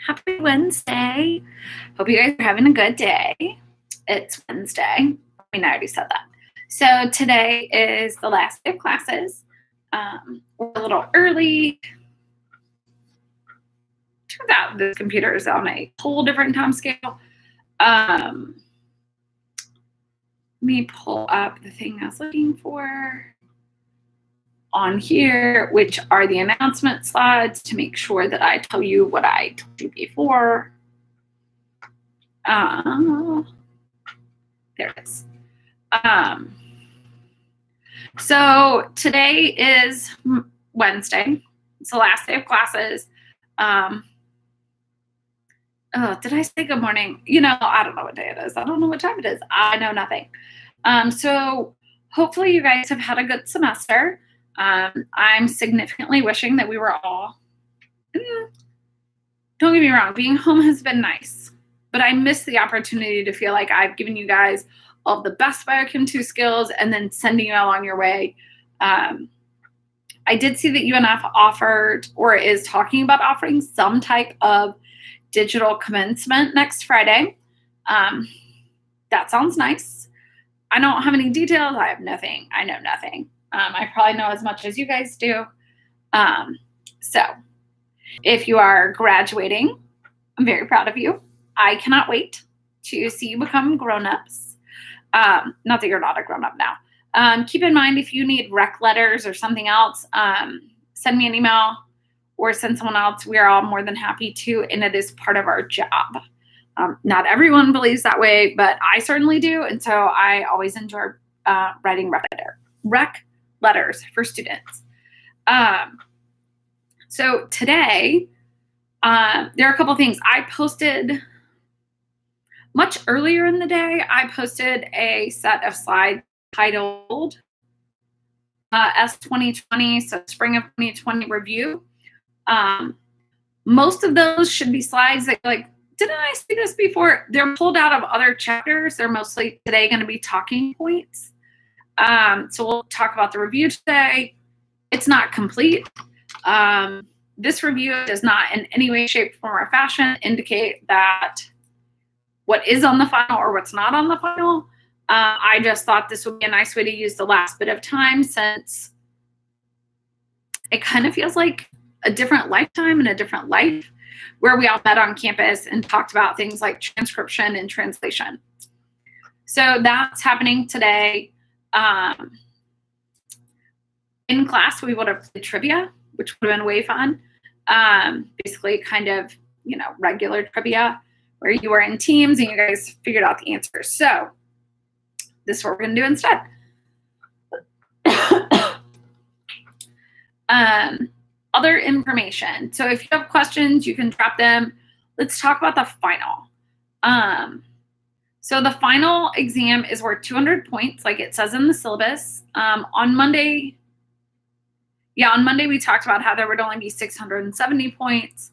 Happy Wednesday. Hope you guys are having a good day. It's Wednesday. I mean, I already said that. So today is the last day of classes. We're a little early. Turns out this computer is on a whole different time scale. Let me pull up the thing I was looking for on here, which are the announcement slides, to make sure that I tell you what I told you before. There it is. So today is Wednesday. It's the last day of classes. Oh, did I say good morning? You know, I don't know what day it is. I don't know what time it is. I know nothing. So hopefully you guys have had a good semester. I'm significantly wishing that we were all, don't get me wrong, being home has been nice, but I miss the opportunity to feel like I've given you guys all the best Biochem 2 skills and then sending you all on your way. I did see that UNF offered or is talking about offering some type of digital commencement next Friday. That sounds nice. I don't have any details. I have nothing. I know nothing. I probably know as much as you guys do. So if you are graduating, I'm very proud of you. I cannot wait to see you become grown-ups. Not that you're not a grown-up now. Keep in mind, if you need rec letters or something else, send me an email or send someone else. We are all more than happy to, and it is part of our job. Not everyone believes that way, but I certainly do, and so I always enjoy writing rec letters for students. So today, there are a couple things. I posted much earlier in the day. I posted a set of slides titled S2020, so Spring of 2020 Review. Most of those should be slides that like, didn't I see this before? They're pulled out of other chapters. They're mostly today going to be talking points. So we'll talk about the review today. It's not complete. This review does not in any way, shape, form, or fashion indicate that what is on the final or what's not on the final. I just thought this would be a nice way to use the last bit of time, since it kind of feels like a different lifetime and a different life where we all met on campus and talked about things like transcription and translation. So that's happening today. In class, we would have played trivia, which would have been way fun. Basically kind of, you know, regular trivia where you were in teams and you guys figured out the answers. So this is what we're going to do instead. Other information. So if you have questions, you can drop them. Let's talk about the final. So the final exam is worth 200 points, like it says in the syllabus. On Monday, we talked about how there would only be 670 points.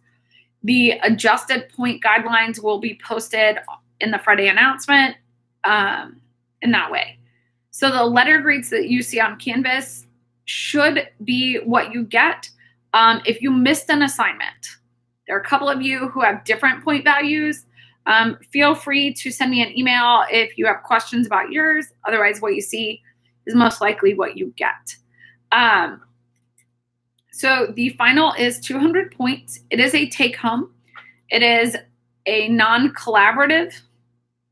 The adjusted point guidelines will be posted in the Friday announcement in that way. So the letter grades that you see on Canvas should be what you get if you missed an assignment. There are a couple of you who have different point values. Feel free to send me an email if you have questions about yours. Otherwise, what you see is most likely what you get. So the final is 200 points. It is a take-home. It is a non-collaborative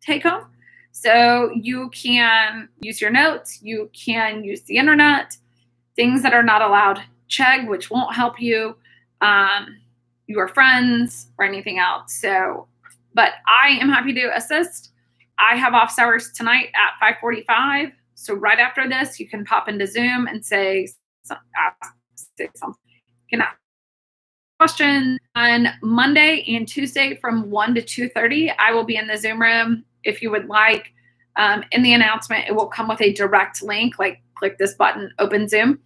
take-home. So you can use your notes. You can use the internet. Things that are not allowed, Chegg, which won't help you, your friends, or anything else. So, but I am happy to assist. I have office hours tonight at 5:45. So right after this, you can pop into Zoom and say something. You can ask questions. On Monday and Tuesday from 1 to 2:30, I will be in the Zoom room. If you would like, in the announcement, it will come with a direct link, like click this button, open Zoom.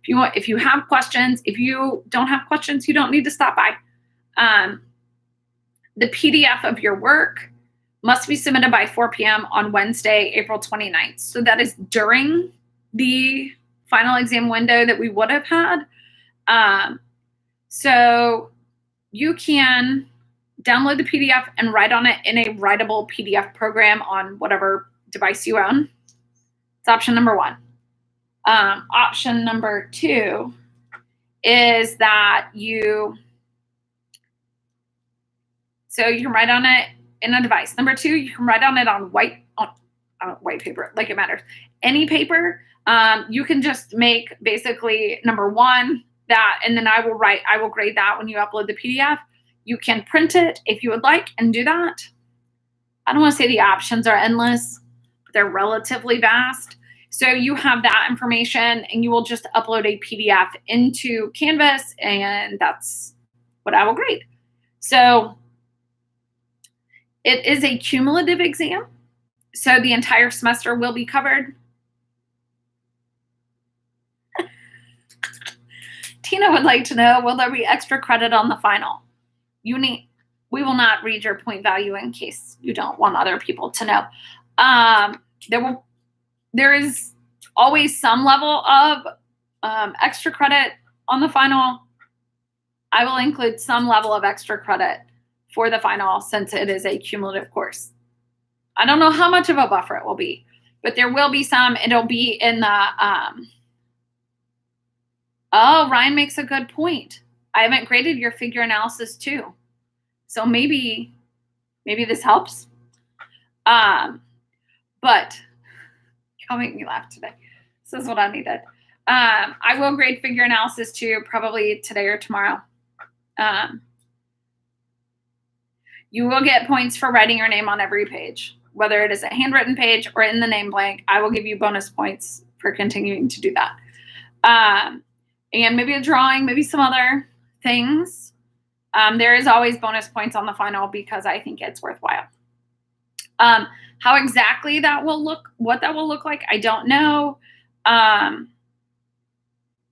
If you have questions, if you don't have questions, you don't need to stop by. The PDF of your work must be submitted by 4 p.m. on Wednesday, April 29th. So that is during the final exam window that we would have had. So you can download the PDF and write on it in a writable PDF program on whatever device you own. It's option number one. Option number two is that you can write on it in a device. Number two, you can write on it on white paper, like it matters. Any paper. You can just make basically number one that, and then I will grade that when you upload the PDF. You can print it if you would like and do that. I don't want to say the options are endless, but they're relatively vast. So you have that information and you will just upload a PDF into Canvas, and that's what I will grade. So it is a cumulative exam. So the entire semester will be covered. Tina would like to know, will there be extra credit on the final? We will not read your point value in case you don't want other people to know. There is always some level of extra credit on the final. I will include some level of extra credit for the final since it is a cumulative course. I don't know how much of a buffer it will be, but there will be some. It'll be in the, oh, Ryan makes a good point. I haven't graded your figure analysis too. So maybe this helps. But you'll make me laugh today. This is what I needed. I will grade figure analysis too, probably today or tomorrow. You will get points for writing your name on every page, whether it is a handwritten page or in the name blank. I will give you bonus points for continuing to do that. And maybe a drawing, maybe some other things. There is always bonus points on the final because I think it's worthwhile. How exactly that will look, what that will look like, I don't know.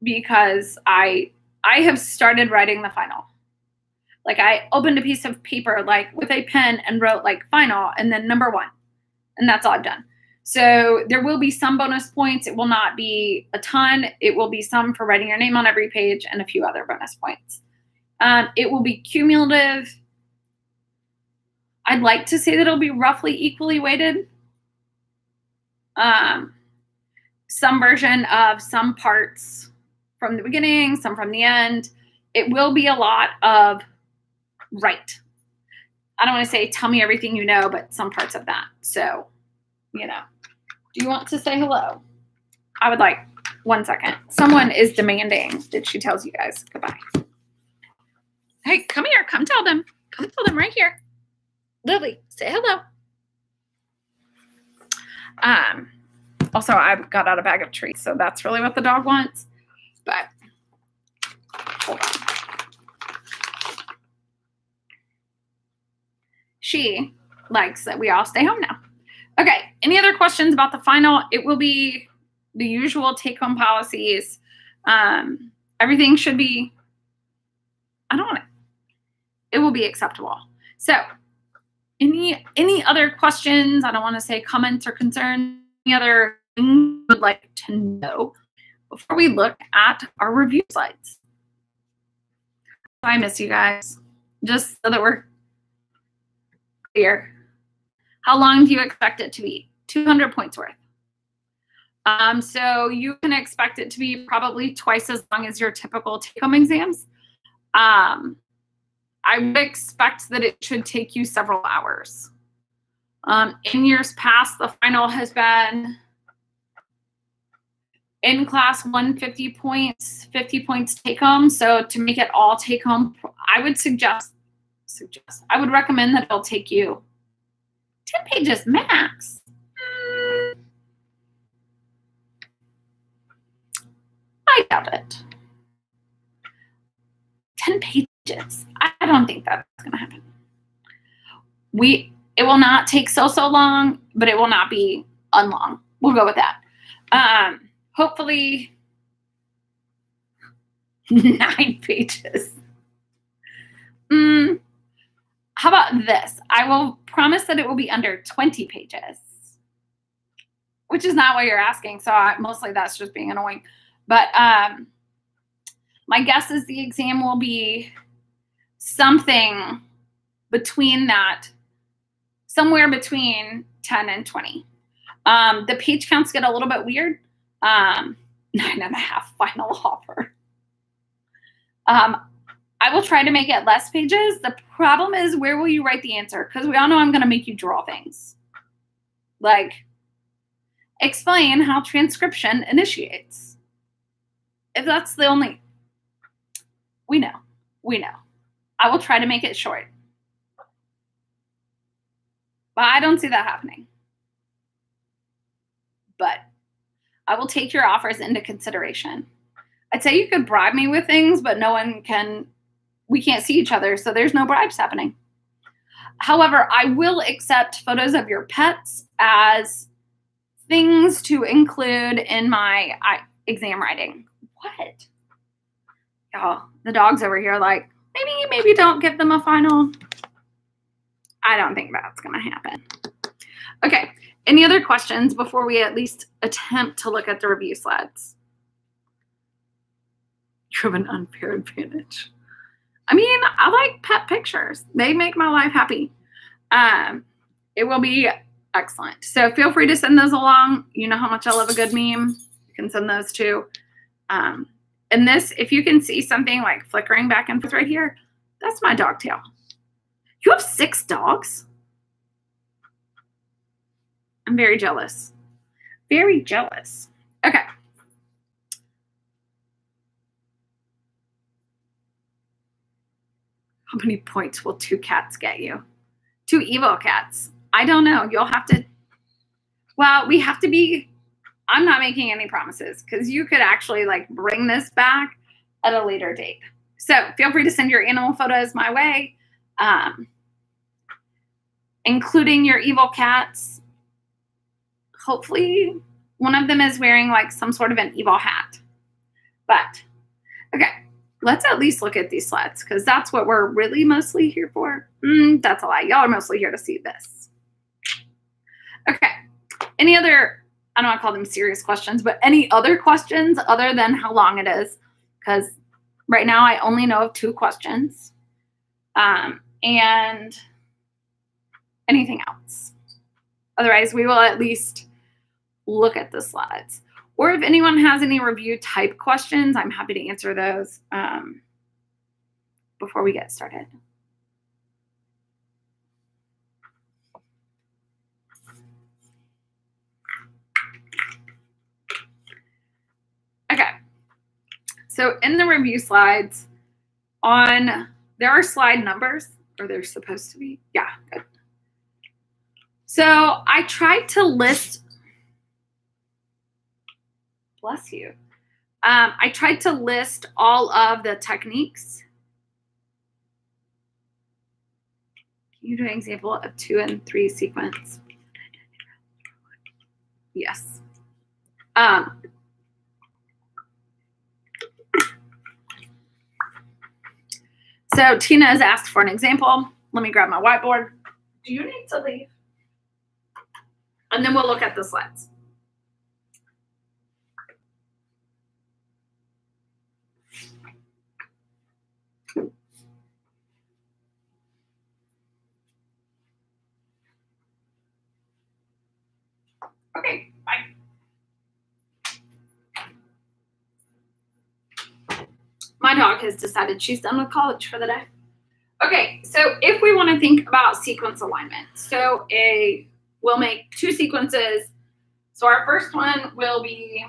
Because I have started writing the final. Like I opened a piece of paper like with a pen and wrote like final and then number one. And that's all I've done. So there will be some bonus points. It will not be a ton. It will be some for writing your name on every page and a few other bonus points. It will be cumulative. I'd like to say that it'll be roughly equally weighted. Some version of some parts from the beginning, some from the end. It will be a lot of right. I don't want to say tell me everything you know, but some parts of that. So, you know, do you want to say hello? I would like 1 second. Someone is demanding that she tells you guys goodbye. Hey, come here. Come tell them. Come tell them right here. Lily, say hello. Also, I got out a bag of treats, so that's really what the dog wants. But hold on. She likes that we all stay home now. Okay, any other questions about the final? It will be the usual take-home policies. Everything should be, it will be acceptable. So any other questions? I don't want to say comments or concerns. Any other things you would like to know before we look at our review slides? I miss you guys, just so that we're clear. How long do you expect it to be? 200 points worth. So you can expect it to be probably twice as long as your typical take-home exams. I would expect that it should take you several hours. In years past, the final has been in class 150 points, 50 points take home. So to make it all take home, I would I would recommend that it'll take you 10 pages max. I doubt it. 10 pages. I don't think that's going to happen. It will not take so long, but it will not be unlong. We'll go with that. Hopefully 9 pages. How about this? I will promise that it will be under 20 pages, which is not what you're asking. So mostly that's just being annoying. But my guess is the exam will be something between that, somewhere between 10 and 20. The page counts get a little bit weird. 9.5 final offer. I will try to make it less pages. The problem is, where will you write the answer? Because we all know I'm going to make you draw things. Like, explain how transcription initiates. If that's the only, we know. I will try to make it short. But I don't see that happening. But I will take your offers into consideration. I'd say you could bribe me with things, but we can't see each other, so there's no bribes happening. However, I will accept photos of your pets as things to include in my exam writing. What? Y'all, the dog's over here like, maybe don't give them a final. I don't think that's going to happen. Okay, any other questions before we at least attempt to look at the review slides? You have an unfair advantage. I mean, I like pet pictures. They make my life happy. It will be excellent. So feel free to send those along. You know how much I love a good meme. You can send those too. And this, if you can see something like flickering back and forth right here, that's my dog tail. You have 6 dogs? I'm very jealous. Very jealous. Okay. How many points will 2 cats get you? 2 evil cats. I don't know. You'll have to, well, we have to be, I'm not making any promises because you could actually like bring this back at a later date. So feel free to send your animal photos my way, including your evil cats. Hopefully one of them is wearing like some sort of an evil hat. But, okay. Let's at least look at these slides because that's what we're really mostly here for. That's a lie. Y'all are mostly here to see this. Okay. Any other, I don't want to call them serious questions, but any other questions other than how long it is? Because right now I only know of 2 questions. And anything else. Otherwise, we will at least look at the slides. Or if anyone has any review type questions, I'm happy to answer those before we get started. Okay, so in the review slides, there are slide numbers, or they're supposed to be. Yeah, good. So I tried to list, bless you. I tried to list all of the techniques. Can you do an example of 2 and 3 sequence? Yes. So Tina has asked for an example. Let me grab my whiteboard. Do you need to leave? And then we'll look at the slides. Okay, bye. My dog has decided she's done with college for the day. Okay, so if we want to think about sequence alignment, so we'll make 2 sequences. So our first one will be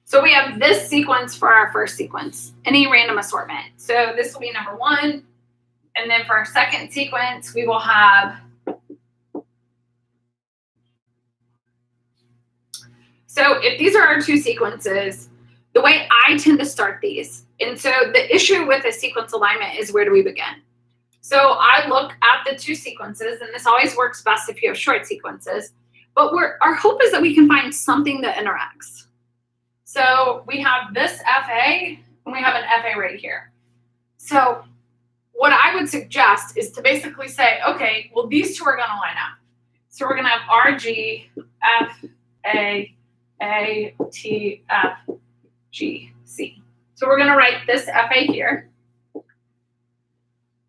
so we have this sequence for our first sequence, any random assortment. So this will be number 1. And then for our second sequence, we will have, so if these are our 2 sequences, the way I tend to start these, and so the issue with a sequence alignment is where do we begin? So I look at the 2 sequences, and this always works best if you have short sequences, but our hope is that we can find something that interacts. So we have this FA, and we have an FA right here. So what I would suggest is to basically say, okay, well, these 2 are going to line up. So we're going to have RG, FA, A, T, F, G, C. So we're going to write this FA here.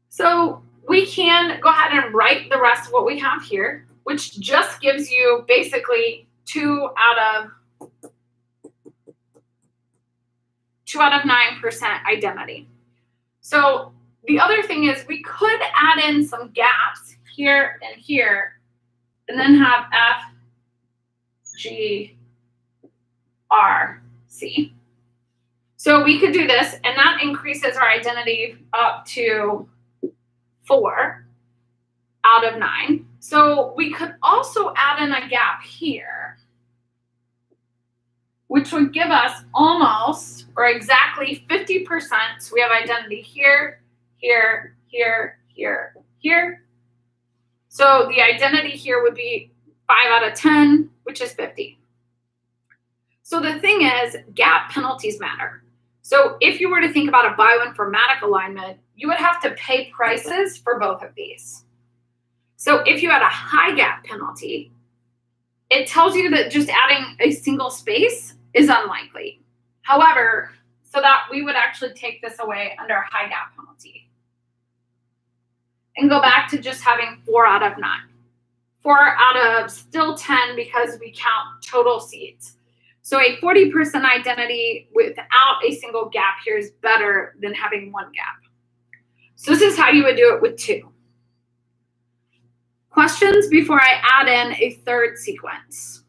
So we can go ahead and write the rest of what we have here, which just gives you basically 2 out of 9% identity. So the other thing is we could add in some gaps here and here, and then have F, G, R, C. So we could do this, and that increases our identity up to 4 out of 9. So we could also add in a gap here, which would give us almost or exactly 50%. So we have identity here, here, here, here, here. So the identity here would be 5 out of 10, which is 50. So the thing is, gap penalties matter. So if you were to think about a bioinformatic alignment, you would have to pay prices for both of these. So if you had a high gap penalty, it tells you that just adding a single space is unlikely. However, so that we would actually take this away under a high gap penalty and go back to just having 4 out of 9. 4 out of still 10 because we count total seeds. So a 40% identity without a single gap here is better than having 1 gap. So this is how you would do it with 2. Questions before I add in a third sequence?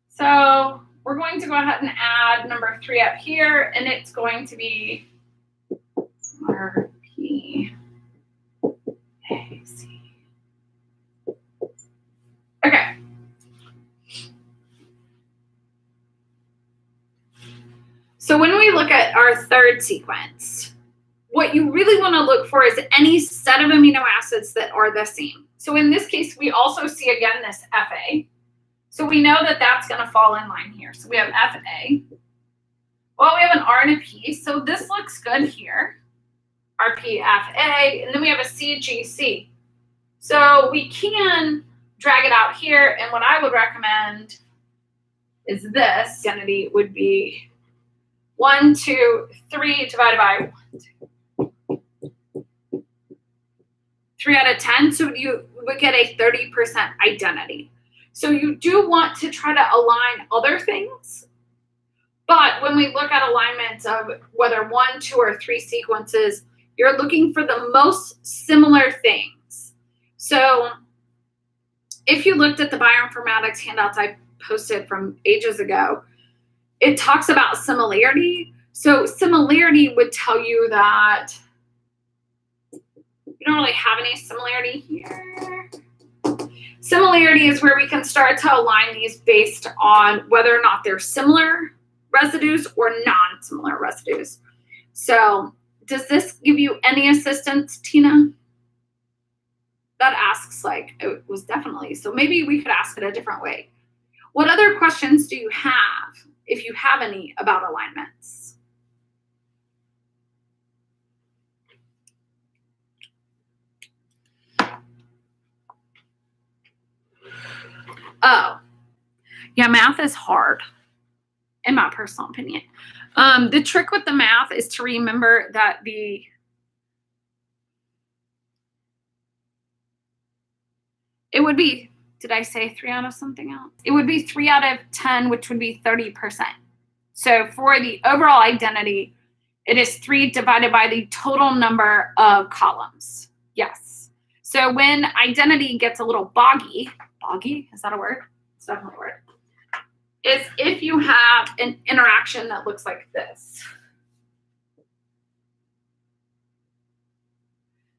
So we're going to go ahead and add number 3 up here, and it's going to be RP AC. Okay. So when we look at our third sequence, what you really want to look for is any set of amino acids that are the same. So in this case, we also see again this FA. So we know that that's going to fall in line here. So we have FA. Well, we have an R and a P. So this looks good here. RPFA. And then we have a CGC. So we can drag it out here. And what I would recommend is this identity would be 1, 2, 3 divided by 1, 2, 3 out of 10. So you would get a 30% identity. So you do want to try to align other things. But when we look at alignments of whether 1, 2, or 3 sequences, you're looking for the most similar things. So if you looked at the bioinformatics handouts I posted from ages ago, it talks about similarity. So similarity would tell you that you don't really have any similarity here. Similarity is where we can start to align these based on whether or not they're similar residues or non-similar residues. So does this give you any assistance, Tina? That asks like, it was definitely. So maybe we could ask it a different way. What other questions do you have, if you have any, about alignments? Oh, yeah, math is hard, in my personal opinion. The trick with the math is to remember that it would be, did I say 3 out of something else? It would be 3 out of 10, which would be 30%. So for the overall identity, it is 3 divided by the total number of columns. Yes. So when identity gets a little boggy, is that a word? It's definitely a word. Is if you have an interaction that looks like this.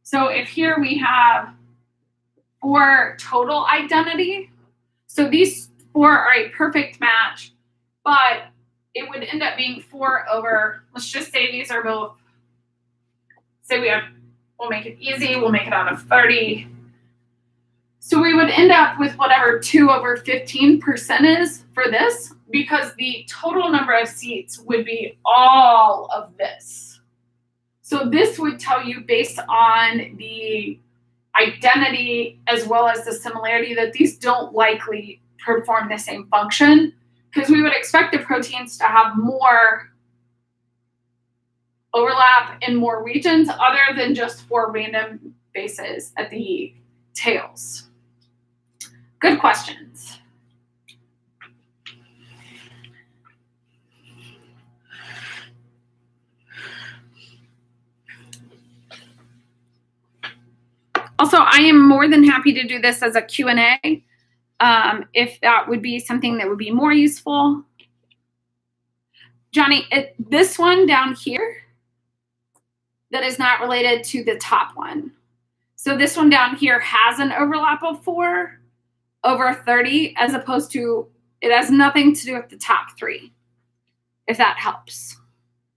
So if here we have 4 total identity, so these 4 are a perfect match, but it would end up being 4 over, let's just say these are both, say we'll make it easy, we'll make it out of 30. So we would end up with whatever 2/15% is for this, because the total number of seats would be all of this. So this would tell you, based on the identity as well as the similarity, that these don't likely perform the same function, because we would expect the proteins to have more overlap in more regions other than just 4 random bases at the tails. Good questions. Also, I am more than happy to do this as a Q&A, if that would be something that would be more useful. Johnny, this one down here that is not related to the top one. So this one down here has an overlap of 4/30, as opposed to, it has nothing to do with the top 3, if that helps.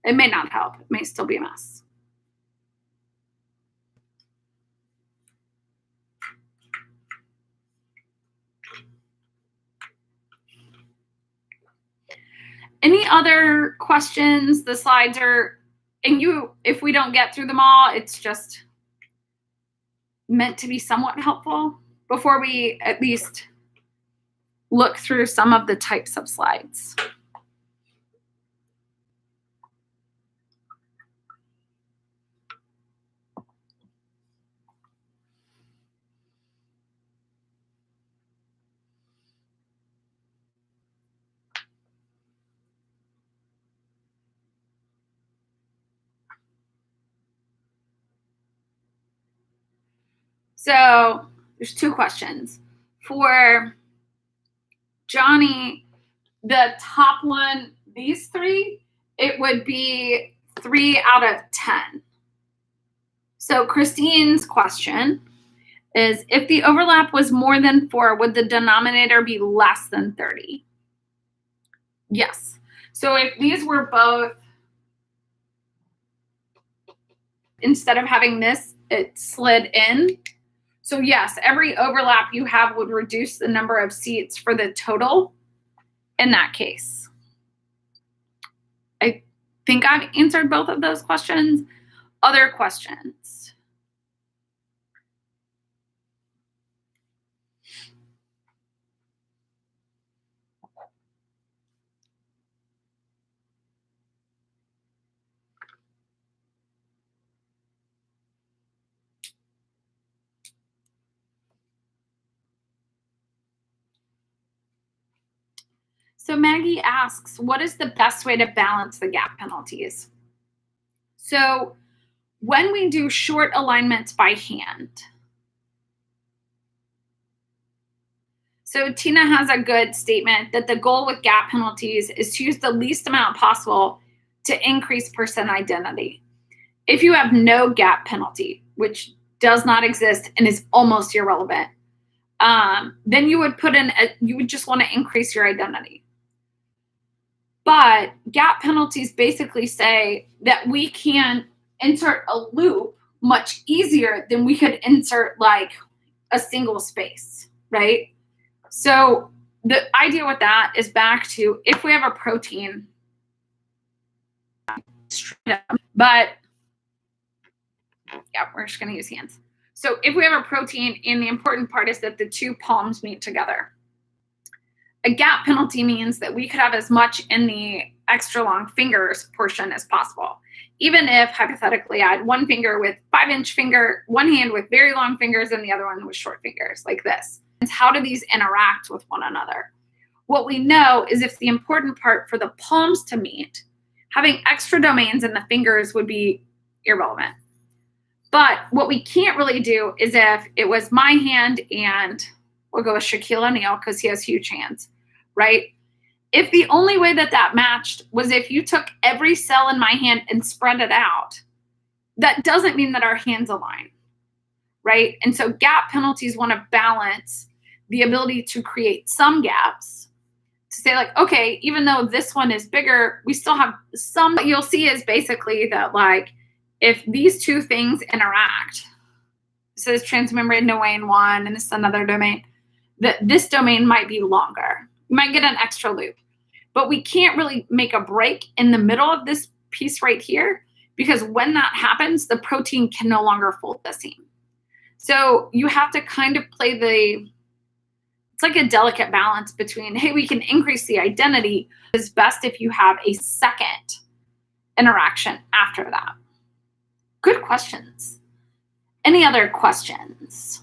It may not help. It may still be a mess. Any other questions? The slides are, and if we don't get through them all, it's just meant to be somewhat helpful before we at least look through some of the types of slides. So there's 2 questions. For Johnny, the top one, these 3, it would be 3 out of 10. So Christine's question is, if the overlap was more than 4, would the denominator be less than 30? Yes. So if these were both, instead of having this, it slid in. So yes, every overlap you have would reduce the number of seats for the total in that case. I think I've answered both of those questions. Other questions? So Maggie asks, what is the best way to balance the gap penalties? So when we do short alignments by hand, so Tina has a good statement that the goal with gap penalties is to use the least amount possible to increase percent identity. If you have no gap penalty, which does not exist and is almost irrelevant, then you would you would just want to increase your identity. But gap penalties basically say that we can insert a loop much easier than we could insert like a single space, right? So the idea with that is back to, if we have a protein, but yeah, we're just going to use hands. So if we have a protein, and the important part is that the 2 palms meet together. A gap penalty means that we could have as much in the extra long fingers portion as possible. Even if hypothetically I had one finger with 5-inch finger, one hand with very long fingers, and the other one with short fingers, like this. How do these interact with one another? What we know is, if the important part for the palms to meet, having extra domains in the fingers would be irrelevant. But what we can't really do is, if it was my hand and we'll go with Shaquille O'Neal because he has huge hands, right? If the only way that that matched was if you took every cell in my hand and spread it out, that doesn't mean that our hands align, right? And so gap penalties want to balance the ability to create some gaps, to say like, okay, even though this one is bigger, we still have some. What you'll see is basically that, like, if these 2 things interact, So this transmembrane domain 1 and this is another domain. This domain might be longer. You might get an extra loop. But we can't really make a break in the middle of this piece right here, because when that happens, the protein can no longer fold the seam. So you have to kind of play it's like a delicate balance between, hey, we can increase the identity. It's best if you have a second interaction after that. Good questions. Any other questions?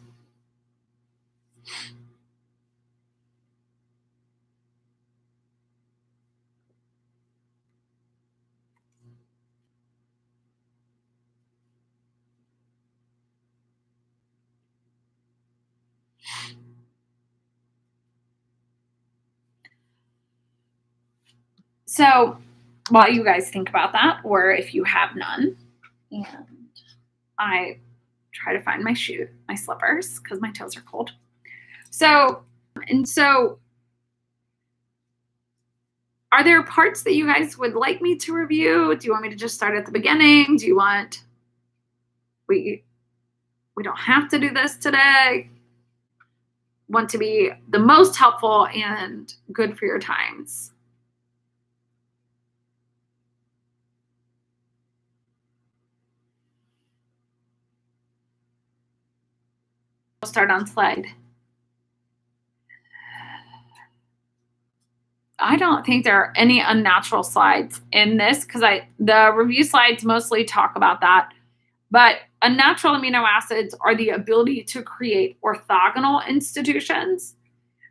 So while you guys think about that, or if you have none, and I try to find my slippers, because my toes are cold. So are there parts that you guys would like me to review? Do you want me to just start at the beginning? Do you want, we don't have to do this today. Want to be the most helpful and good for your times. We'll start on slide. I don't think there are any unnatural slides in this, because the review slides mostly talk about that. But unnatural amino acids are the ability to create orthogonal institutions.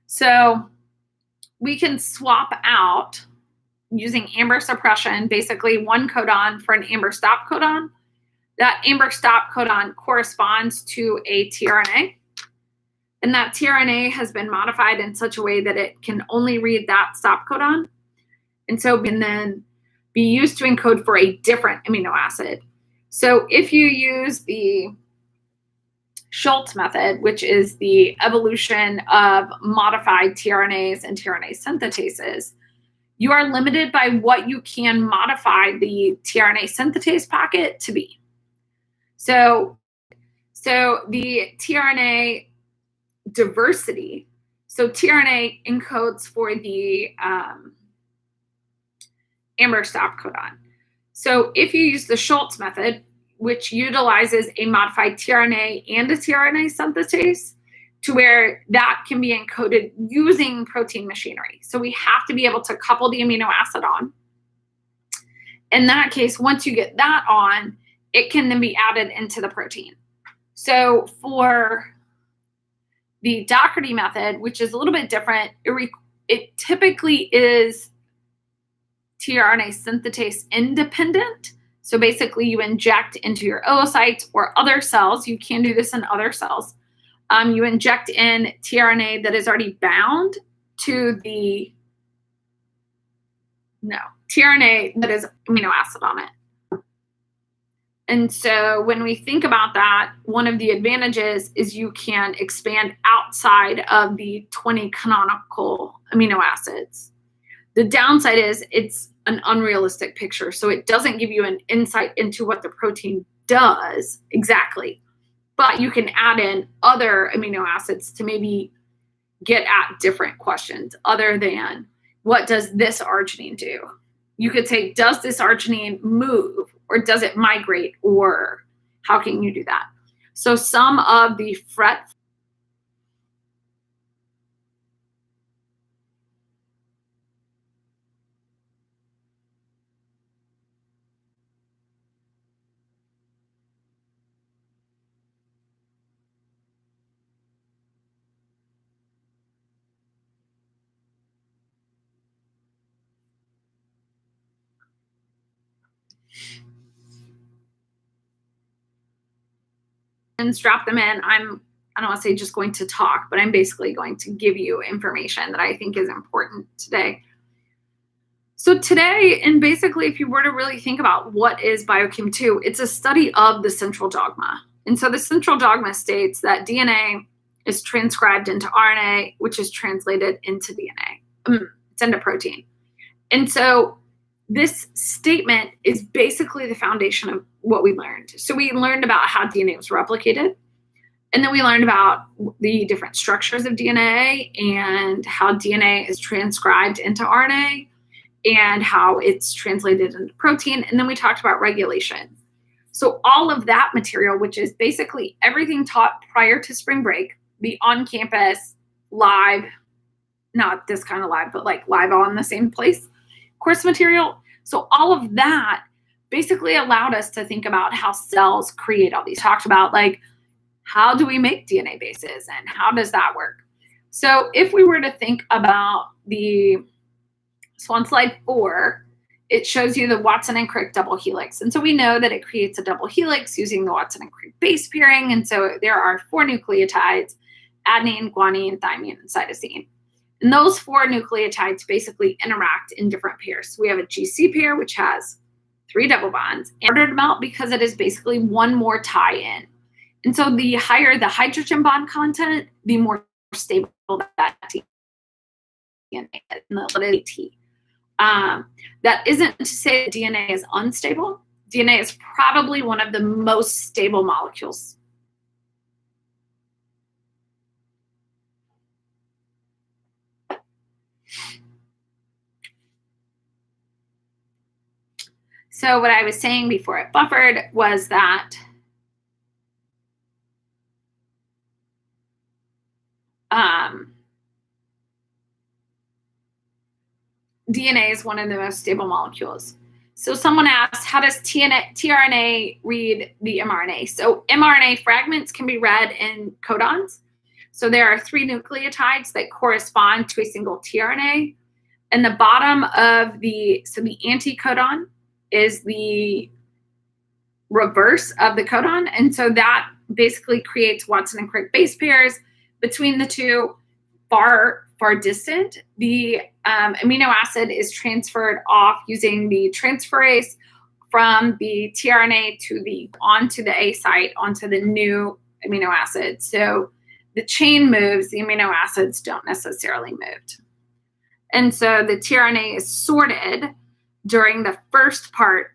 So we can swap out using amber suppression, basically one codon for an amber stop codon. That amber stop codon corresponds to a tRNA. And that tRNA has been modified in such a way that it can only read that stop codon. And so can then be used to encode for a different amino acid. So if you use the Schultz method, which is the evolution of modified tRNAs and tRNA synthetases, you are limited by what you can modify the tRNA synthetase packet to be. So the tRNA diversity, so tRNA encodes for the amber stop codon. So if you use the Schultz method, which utilizes a modified tRNA and a tRNA synthetase, to where that can be encoded using protein machinery. So we have to be able to couple the amino acid on. In that case, once you get that on, it can then be added into the protein. So for the Daugherty method, which is a little bit different, it typically is tRNA synthetase independent. So basically you inject into your oocytes or other cells. You can do this in other cells. You inject in tRNA that is already bound to the tRNA that is amino acid on it. And so when we think about that, one of the advantages is you can expand outside of the 20 canonical amino acids. The downside is it's an unrealistic picture. So it doesn't give you an insight into what the protein does exactly. But you can add in other amino acids to maybe get at different questions other than what does this arginine do? You could say, does this arginine move, or does it migrate, or how can you do that? So some of the drop them in. I don't want to say just going to talk, but I'm basically going to give you information that I think is important today. So today, and basically if you were to really think about what is Biochem 2, it's a study of the central dogma. And so the central dogma states that DNA is transcribed into RNA, which is translated into DNA. It's into protein. And so this statement is basically the foundation of what we learned. So we learned about how DNA was replicated. And then we learned about the different structures of DNA and how DNA is transcribed into RNA and how it's translated into protein. And then we talked about regulation. So all of that material, which is basically everything taught prior to spring break, the on-campus, live, not this kind of live, but like live on the same place course material. So all of that basically allowed us to think about how cells create all these. Talked about like, how do we make DNA bases and how does that work? So if we were to think about so on slide 4, it shows you the Watson and Crick double helix. And so we know that it creates a double helix using the Watson and Crick base pairing. And so there are 4 nucleotides, adenine, guanine, thymine, and cytosine. And those 4 nucleotides basically interact in different pairs. So we have a GC pair, which has 3 double bonds, and ordered them out because it is basically one more tie-in. And so the higher the hydrogen bond content, the more stable that DNA is, and the validity. That isn't to say that DNA is unstable. DNA is probably one of the most stable molecules. So what I was saying before it buffered was that DNA is one of the most stable molecules. So someone asked, how does tRNA read the mRNA? So mRNA fragments can be read in codons. So there are 3 nucleotides that correspond to a single tRNA. And the bottom of the anticodon is the reverse of the codon. And so that basically creates Watson and Crick base pairs between the two, far distant. The amino acid is transferred off using the transferase from the tRNA onto the A site, onto the new amino acid. So the chain moves, the amino acids don't necessarily move. And so the tRNA is sorted during the first part,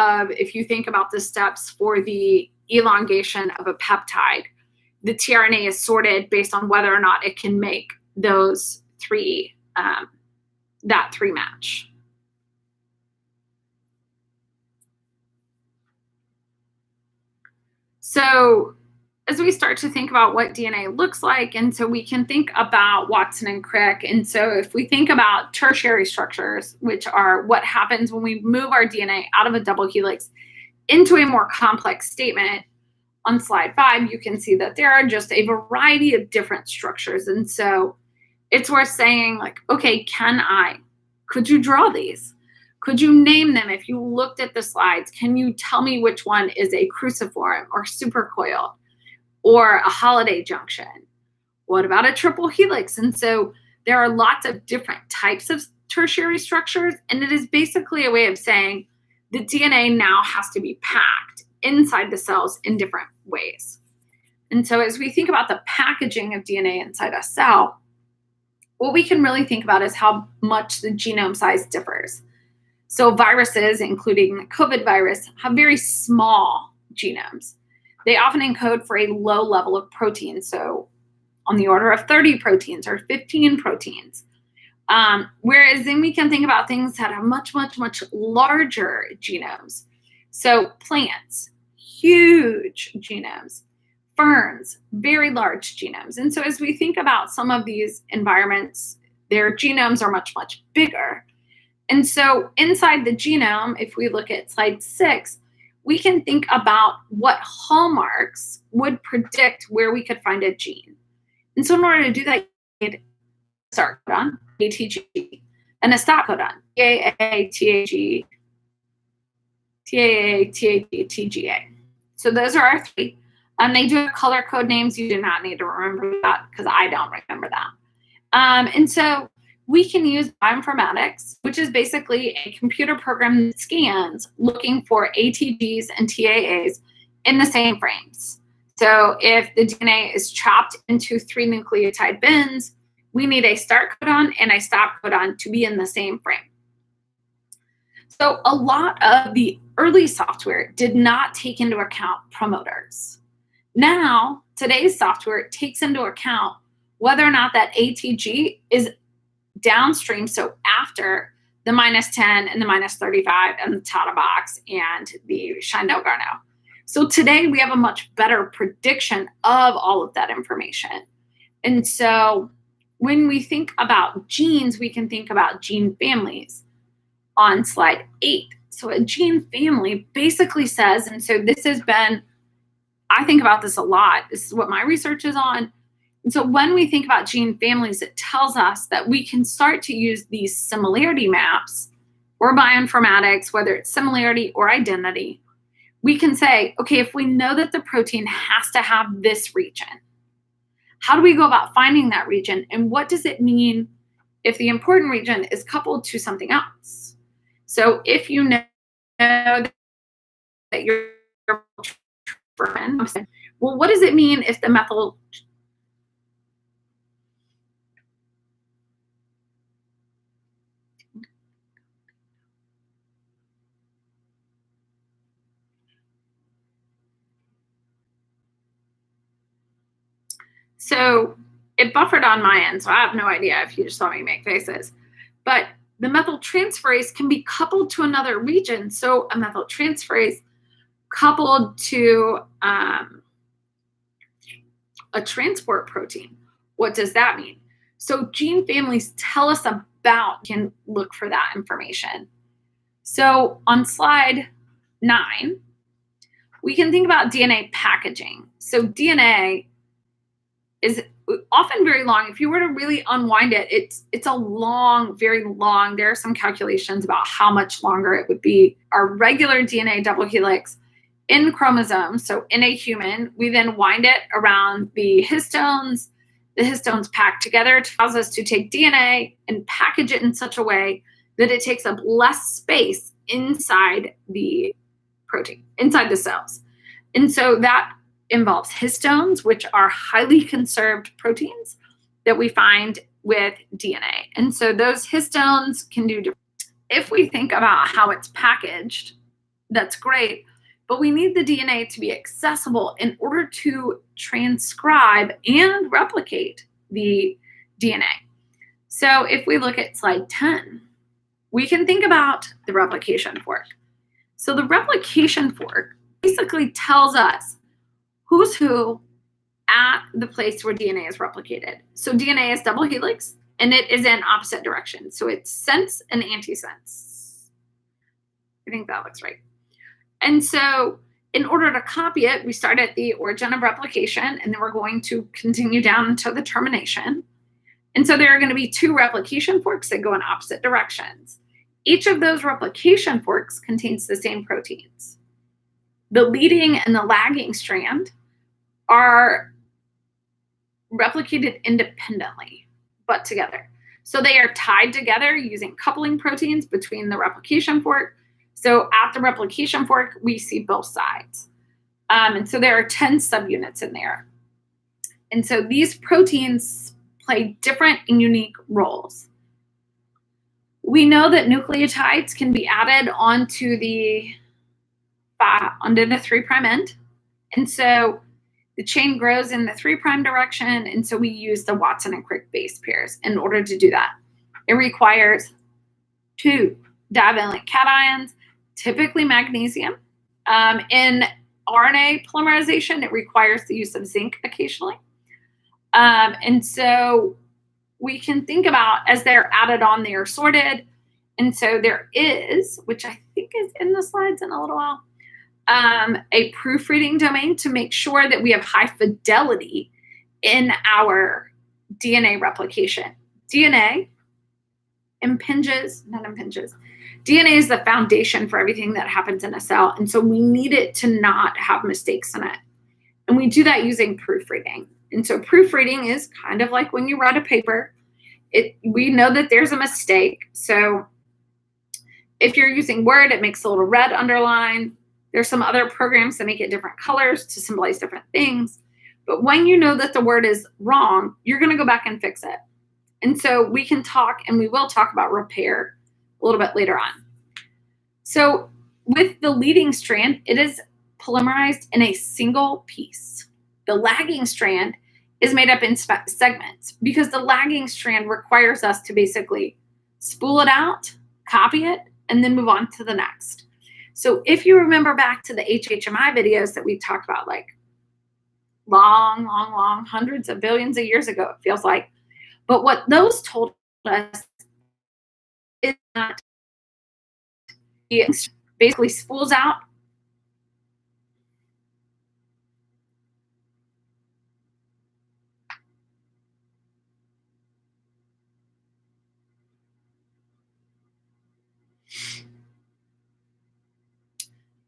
if you think about the steps for the elongation of a peptide, the tRNA is sorted based on whether or not it can make those 3, that 3 match. So as we start to think about what DNA looks like, and so we can think about Watson and Crick. And so if we think about tertiary structures, which are what happens when we move our DNA out of a double helix into a more complex statement, on slide 5, you can see that there are just a variety of different structures. And so it's worth saying, like, okay, could you draw these? Could you name them? If you looked at the slides, can you tell me which one is a cruciform or supercoiled or a holiday junction? What about a triple helix? And so there are lots of different types of tertiary structures, and it is basically a way of saying the DNA now has to be packed inside the cells in different ways. And so as we think about the packaging of DNA inside a cell, what we can really think about is how much the genome size differs. So viruses, including the COVID virus, have very small genomes. They often encode for a low level of protein, so on the order of 30 proteins or 15 proteins. Whereas then we can think about things that have much, much, much larger genomes. So plants, huge genomes. Ferns, very large genomes. And so as we think about some of these environments, their genomes are much, much bigger. And so inside the genome, if we look at slide 6, we can think about what hallmarks would predict where we could find a gene. And so in order to do that, you need a start codon, ATG, and a stop codon, TAA, TAG, TGA. So those are our 3. They do have color code names. You do not need to remember that because I don't remember that. And so we can use bioinformatics, which is basically a computer program that scans looking for ATGs and TAAs in the same frames. So if the DNA is chopped into 3 nucleotide bins, we need a start codon and a stop codon to be in the same frame. So a lot of the early software did not take into account promoters. Now, today's software takes into account whether or not that ATG is downstream, so after the -10 and the -35 and the Tata box and the Shindell-Garneau. So today we have a much better prediction of all of that information. And so when we think about genes, we can think about gene families on slide 8. So a gene family basically says, and so this has been, I think about this a lot. This is what my research is on. And so when we think about gene families, it tells us that we can start to use these similarity maps or bioinformatics, whether it's similarity or identity. We can say, okay, if we know that the protein has to have this region, how do we go about finding that region? And what does it mean if the important region is coupled to something else? So if you know that you're, well, what does it mean if the methyl So it buffered on my end, so I have no idea if you just saw me make faces. But the methyltransferase can be coupled to another region. So a methyltransferase coupled to a transport protein. What does that mean? So gene families tell us about, can look for that information. So on slide 9, we can think about DNA packaging. So DNA is often very long. If you were to really unwind it, it's a long, very long. There are some calculations about how much longer it would be. Our regular DNA double helix in chromosomes, so in a human, we then wind it around the histones. The histones pack together. It allows us to take DNA and package it in such a way that it takes up less space inside the protein, inside the cells. And so that involves histones, which are highly conserved proteins that we find with DNA. And so those histones can do different. If we think about how it's packaged, that's great, but we need the DNA to be accessible in order to transcribe and replicate the DNA. So if we look at slide 10, we can think about the replication fork. So the replication fork basically tells us who's who at the place where DNA is replicated. So DNA is double helix, and it is in opposite directions. So it's sense and antisense. I think that looks right. And so in order to copy it, we start at the origin of replication, and then we're going to continue down until the termination. And so there are going to be 2 replication forks that go in opposite directions. Each of those replication forks contains the same proteins. The leading and the lagging strand are replicated independently, but together. So they are tied together using coupling proteins between the replication fork. So at the replication fork, we see both sides. And so there are 10 subunits in there. And so these proteins play different and unique roles. We know that nucleotides can be added onto the 3' end. And so the chain grows in the 3' direction. And so we use the Watson and Crick base pairs in order to do that. It requires 2 divalent cations, typically magnesium. In RNA polymerization, it requires the use of zinc occasionally. And so we can think about as they're added on, they are sorted. And so there is, which I think is in the slides in a little while, a proofreading domain to make sure that we have high fidelity in our DNA replication. DNA DNA is the foundation for everything that happens in a cell. And so we need it to not have mistakes in it. And we do that using proofreading. And so proofreading is kind of like when you write a paper. We know that there's a mistake. So if you're using Word, it makes a little red underline. There's some other programs that make it different colors to symbolize different things. But when you know that the word is wrong, you're going to go back and fix it. And so we can talk, and we will talk about repair a little bit later on. So with the leading strand, it is polymerized in a single piece. The lagging strand is made up in segments because the lagging strand requires us to basically spool it out, copy it, and then move on to the next. So if you remember back to the HHMI videos that we talked about, like long, hundreds of billions of years ago, it feels like. But what those told us is that it basically spools out.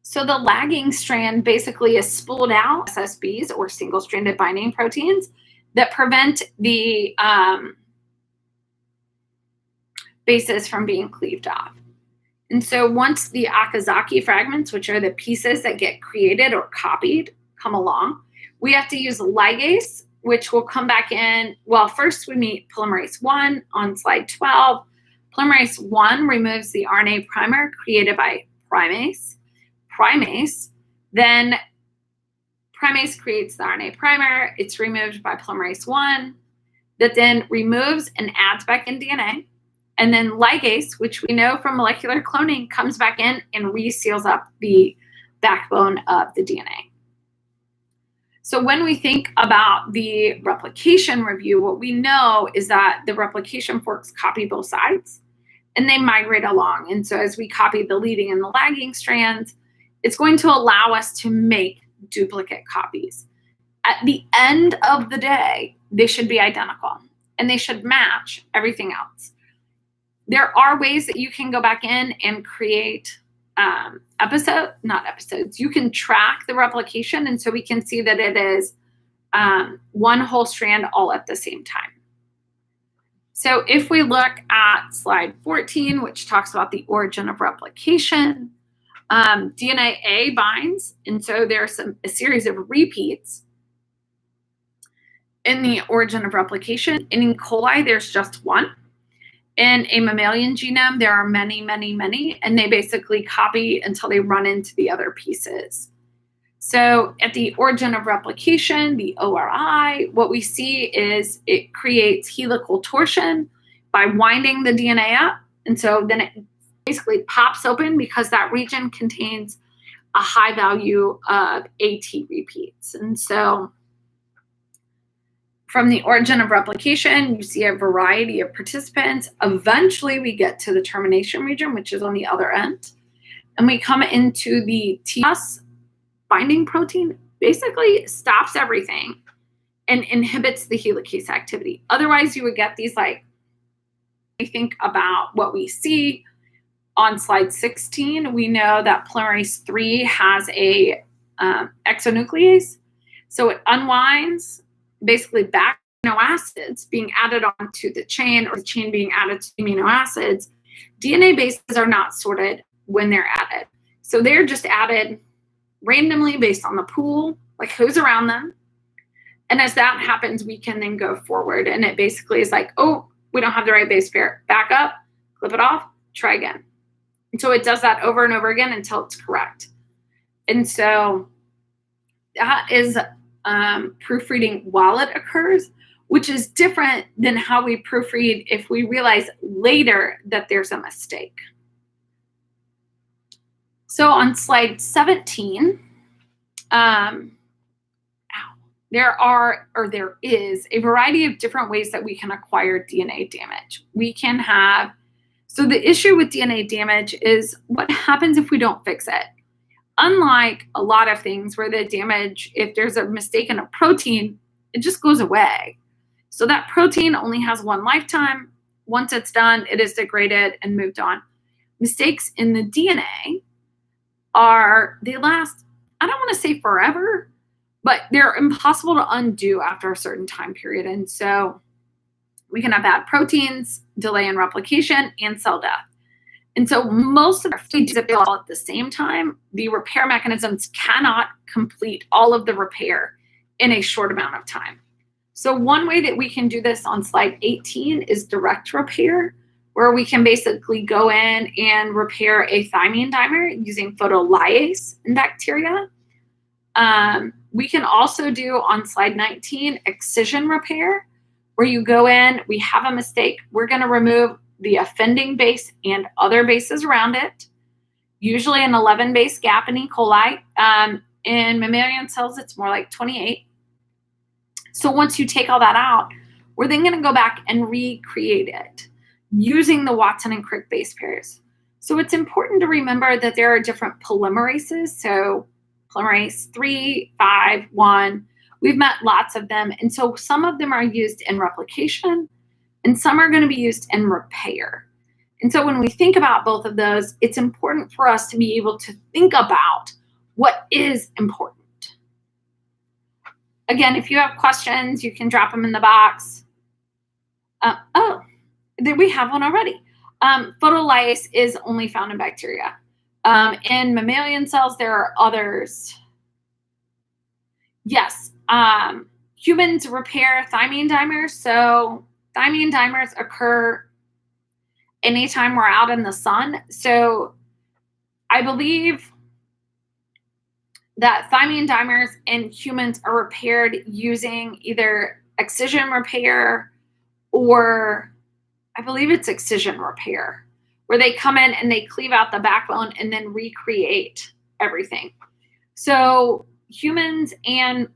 So the lagging strand basically is spooled out SSBs, or single-stranded binding proteins, that prevent the bases from being cleaved off. And so once the Okazaki fragments, which are the pieces that get created or copied, come along, we have to use ligase, which will come back in. Well, first we meet polymerase 1 on slide 12. Polymerase 1 removes the RNA primer created by primase. Then primase creates the RNA primer. It's removed by polymerase 1 that then removes and adds back in DNA. And then ligase, which we know from molecular cloning, comes back in and reseals up the backbone of the DNA. So when we think about the replication review, what we know is that the replication forks copy both sides and they migrate along. And so as we copy the leading and the lagging strands, it's going to allow us to make duplicate copies. At the end of the day, they should be identical and they should match everything else. There are ways that you can go back in and create you can track the replication, and so we can see that it is one whole strand all at the same time. So if we look at slide 14, which talks about the origin of replication, DNA A binds, and so there's a series of repeats in the origin of replication. In E. coli, there's just one. In a mammalian genome, there are many, and they basically copy until they run into the other pieces. So at the origin of replication, the ORI, what we see is it creates helical torsion by winding the DNA up. And so then it basically pops open because that region contains a high value of AT repeats. And so from the origin of replication, you see a variety of participants. Eventually, we get to the termination region, which is on the other end. And we come into the TS binding protein, basically stops everything and inhibits the helicase activity. Otherwise, you would get these, like, we think about what we see on slide 16. We know that polymerase 3 has a exonuclease. So it unwinds basically back amino acids being added onto the chain, or the chain being added to amino acids. DNA bases are not sorted when they're added. So they're just added randomly based on the pool, like who's around them. And as that happens, we can then go forward. And it basically is like, oh, we don't have the right base pair. Back up, clip it off, try again. And so it does that over and over again until it's correct. And so that is proofreading while it occurs, which is different than how we proofread if we realize later that there's a mistake. So on slide 17, there is a variety of different ways that we can acquire DNA damage. We can have, so the issue with DNA damage is what happens if we don't fix it. Unlike a lot of things where the damage, if there's a mistake in a protein, it just goes away. So that protein only has one lifetime. Once it's done, it is degraded and moved on. Mistakes in the DNA they last, I don't want to say forever, but they're impossible to undo after a certain time period. And so we can have bad proteins, delay in replication, and cell death. And so most of our stages fail all at the same time. The repair mechanisms cannot complete all of the repair in a short amount of time. So one way that we can do this on slide 18 is direct repair, where we can basically go in and repair a thymine dimer using photolyase in bacteria. We can also do on slide 19, excision repair, where you go in, we have a mistake. We're going to remove the offending base and other bases around it, usually an 11 base gap in E. coli. In mammalian cells, it's more like 28. So once you take all that out, we're then going to go back and recreate it using the Watson and Crick base pairs. So it's important to remember that there are different polymerases. So polymerase 3, 5, 1. We've met lots of them. And so some of them are used in replication and some are going to be used in repair. And so when we think about both of those, it's important for us to be able to think about what is important. Again, if you have questions, you can drop them in the box. Oh, there we have one already. Photolyase is only found in bacteria. In mammalian cells, there are others. Yes, humans repair thymine dimers. So thymine dimers occur anytime we're out in the sun. So I believe that thymine dimers in humans are repaired using either excision repair or I believe it's excision repair, where they come in and they cleave out the backbone and then recreate everything. So humans and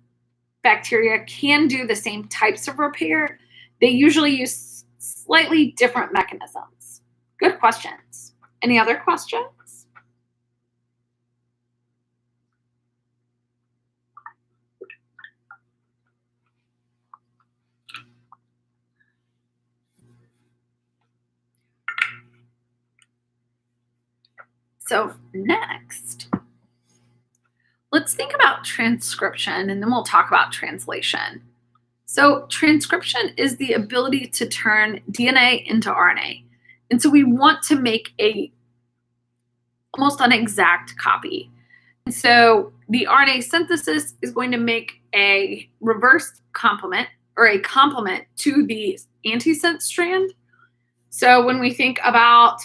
bacteria can do the same types of repair. They usually use slightly different mechanisms. Good questions. Any other questions? So next, let's think about transcription, and then we'll talk about translation. So transcription is the ability to turn DNA into RNA. And so we want to make almost an exact copy. And so the RNA synthesis is going to make a reverse complement or a complement to the antisense strand. So when we think about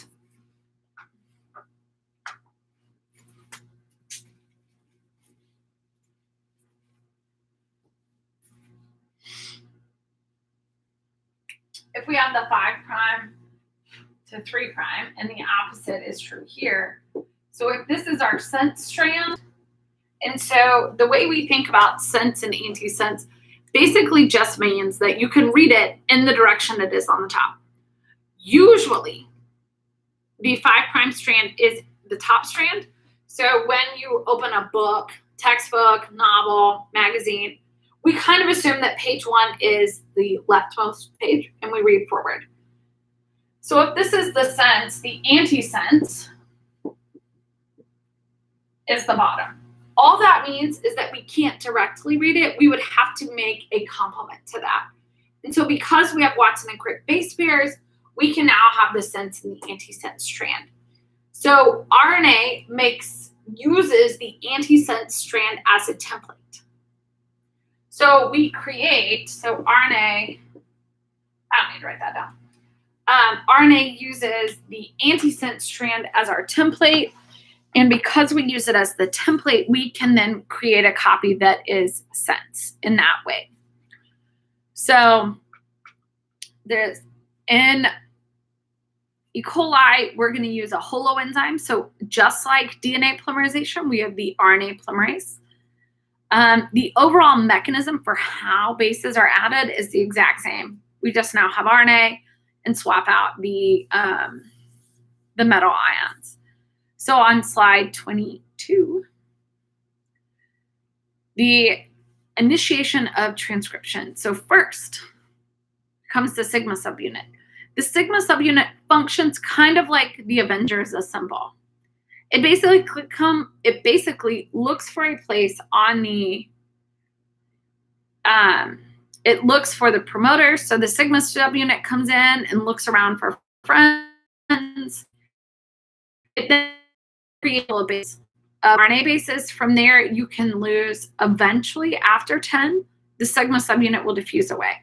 if we have the 5' to 3', and the opposite is true here. So if this is our sense strand, and so the way we think about sense and antisense basically just means that you can read it in the direction it is on the top. Usually, the 5' strand is the top strand. So when you open a book, textbook, novel, magazine, we kind of assume that page 1 is the leftmost page and we read forward. So if this is the sense, the antisense is the bottom. All that means is that we can't directly read it. We would have to make a complement to that. And so because we have Watson and Crick base pairs, we can now have the sense and the antisense strand. So RNA uses the antisense strand as a template. So we create, RNA, I don't need to write that down. RNA uses the antisense strand as our template. And because we use it as the template, we can then create a copy that is sense in that way. So in E. coli, we're going to use a holoenzyme. So just like DNA polymerization, we have the RNA polymerase. The overall mechanism for how bases are added is the exact same. We just now have RNA and swap out the metal ions. So on slide 22, the initiation of transcription. So first comes the sigma subunit. The sigma subunit functions kind of like the Avengers assemble. It basically looks for a place on the, it looks for the promoters. So the sigma subunit comes in and looks around for friends. It then creates a base of RNA bases. From there, you can lose eventually after 10, the sigma subunit will diffuse away.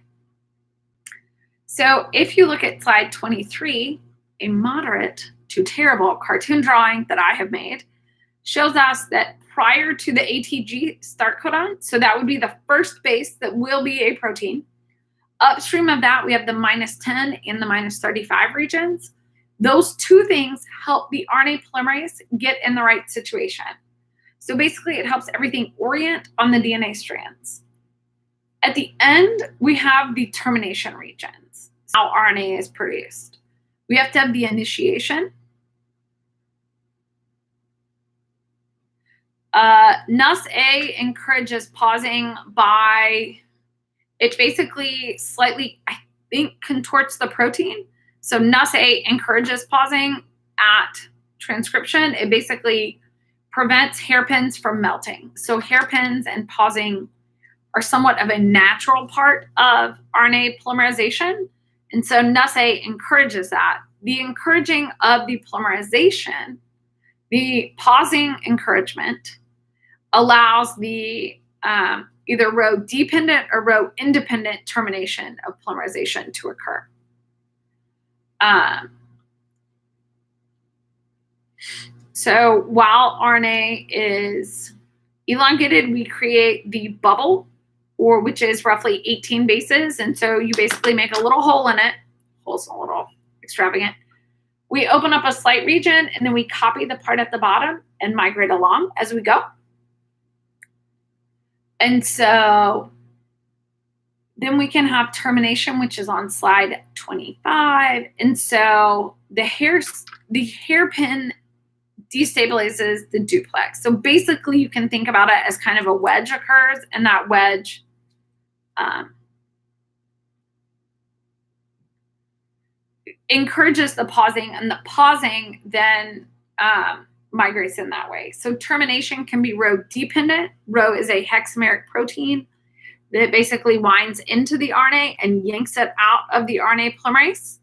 So if you look at slide 23, a moderate to terrible cartoon drawing that I have made shows us that prior to the ATG start codon. So that would be the first base that will be a protein. Upstream of that, we have the -10 and the -35 regions. Those two things help the RNA polymerase get in the right situation. So basically, it helps everything orient on the DNA strands. At the end, we have the termination regions, how RNA is produced. We have to have the initiation. NUS-A encourages pausing by, it basically slightly, I think, contorts the protein. So NUS-A encourages pausing at transcription. It basically prevents hairpins from melting. So hairpins and pausing are somewhat of a natural part of RNA polymerization. And so NUS-A encourages that. The encouraging of the polymerization, the pausing encouragement, allows the either row-dependent or row-independent termination of polymerization to occur. So while RNA is elongated, we create the bubble, which is roughly 18 bases. And so you basically make a little hole in it. Hole's a little extravagant. We open up a slight region, and then we copy the part at the bottom and migrate along as we go. And so then we can have termination, which is on slide 25. And so the hairpin destabilizes the duplex. So basically, you can think about it as kind of a wedge occurs, and that wedge encourages the pausing, and the pausing then migrates in that way. So termination can be row dependent. Row is a hexameric protein that basically winds into the RNA and yanks it out of the RNA polymerase.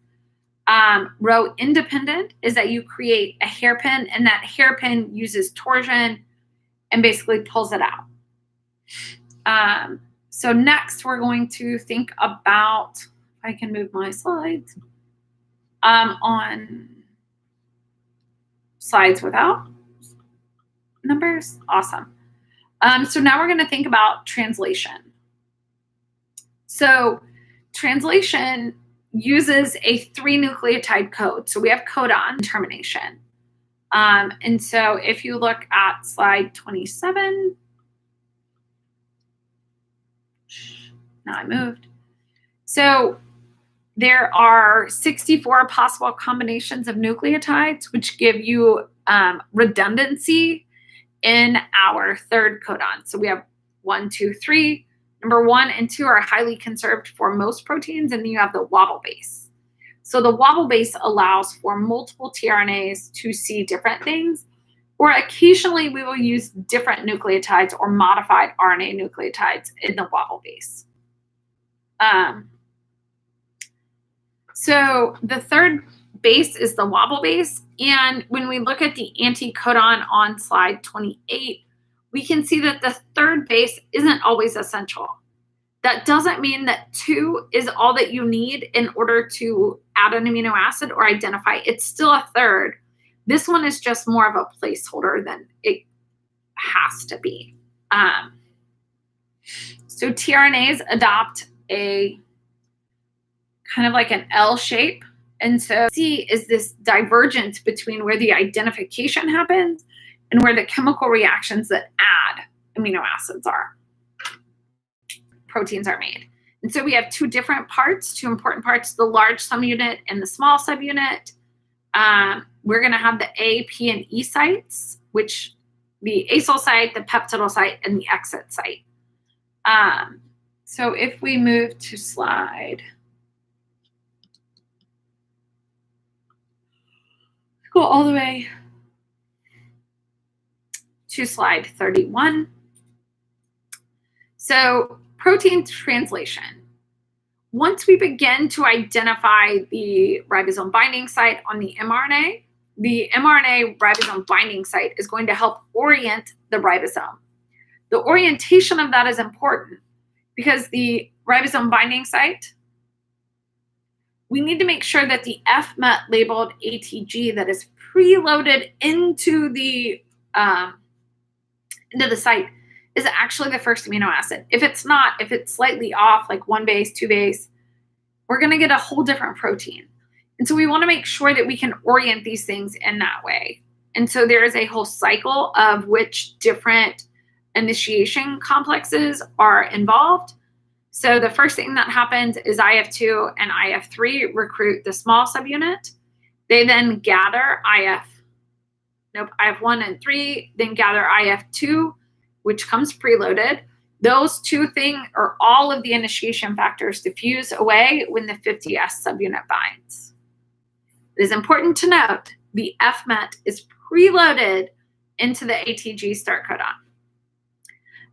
Row independent is that you create a hairpin, and that hairpin uses torsion and basically pulls it out. So next, we're going to think about, if I can move my slides, on slides without numbers. Awesome. So now we're going to think about translation. So translation uses a 3-nucleotide code. So we have codon termination. And so if you look at slide 27, now I moved. So there are 64 possible combinations of nucleotides, which give you redundancy in our third codon. So we have 1, 2, 3. Number 1 and 2 are highly conserved for most proteins, and then you have the wobble base. So the wobble base allows for multiple tRNAs to see different things, or occasionally we will use different nucleotides or modified RNA nucleotides in the wobble base. So the third base is the wobble base, and when we look at the anticodon on slide 28, we can see that the third base isn't always essential. That doesn't mean that 2 is all that you need in order to add an amino acid or identify. It's still a third. This one is just more of a placeholder than it has to be. So tRNAs adopt a kind of like an L shape. And so C is this divergence between where the identification happens and where the chemical reactions that add amino acids are. Proteins are made. And so we have 2 different parts, 2 important parts, the large subunit and the small subunit. We're going to have the A, P, and E sites, which the acyl site, the peptidyl site, and the exit site. So if we move to slide, go all the way to slide 31. So protein translation. Once we begin to identify the ribosome binding site on the mRNA ribosome binding site is going to help orient the ribosome. The orientation of that is important because the ribosome binding site, we need to make sure that the FMET labeled ATG that is preloaded into the into the site is actually the first amino acid. If it's not, if it's slightly off, like 1 base, 2 base, we're going to get a whole different protein. And so we want to make sure that we can orient these things in that way. And so there is a whole cycle of which different initiation complexes are involved. So the first thing that happens is IF2 and IF3 recruit the small subunit. They then gather IF1 and 3, then gather IF2, which comes preloaded. Those two things, or all of the initiation factors, diffuse away when the 50S subunit binds. It is important to note the F-met is preloaded into the ATG start codon.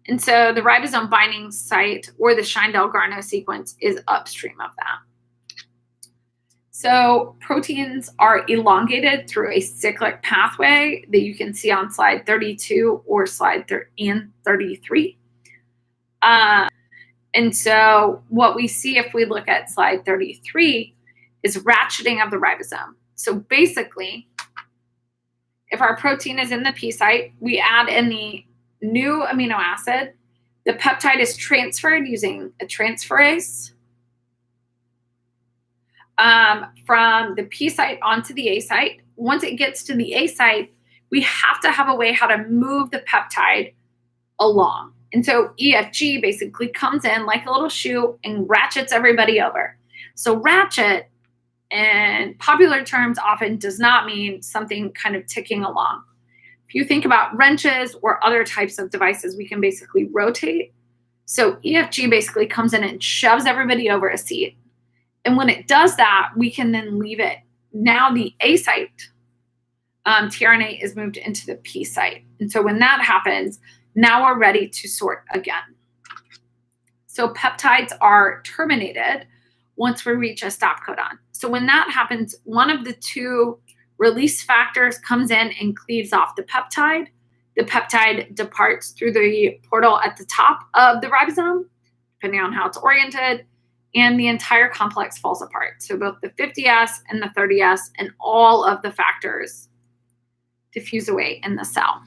And so the ribosome binding site, or the Schindel-Garneau sequence, is upstream of that. So proteins are elongated through a cyclic pathway that you can see on slide 32 or slide 33. And so what we see if we look at slide 33 is ratcheting of the ribosome. So basically, if our protein is in the P site, we add in the new amino acid. The peptide is transferred using a transferase from the P site onto the A site. Once it gets to the A site, we have to have a way how to move the peptide along. And so EFG basically comes in like a little shoe and ratchets everybody over. So ratchet in popular terms often does not mean something kind of ticking along. If you think about wrenches or other types of devices, we can basically rotate. So EFG basically comes in and shoves everybody over a seat. And when it does that, we can then leave it. Now the A site tRNA is moved into the P site. And so when that happens, now we're ready to sort again. So peptides are terminated once we reach a stop codon. So when that happens, one of the two release factors comes in and cleaves off the peptide. The peptide departs through the portal at the top of the ribosome, depending on how it's oriented, and the entire complex falls apart. So both the 50S and the 30S and all of the factors diffuse away in the cell.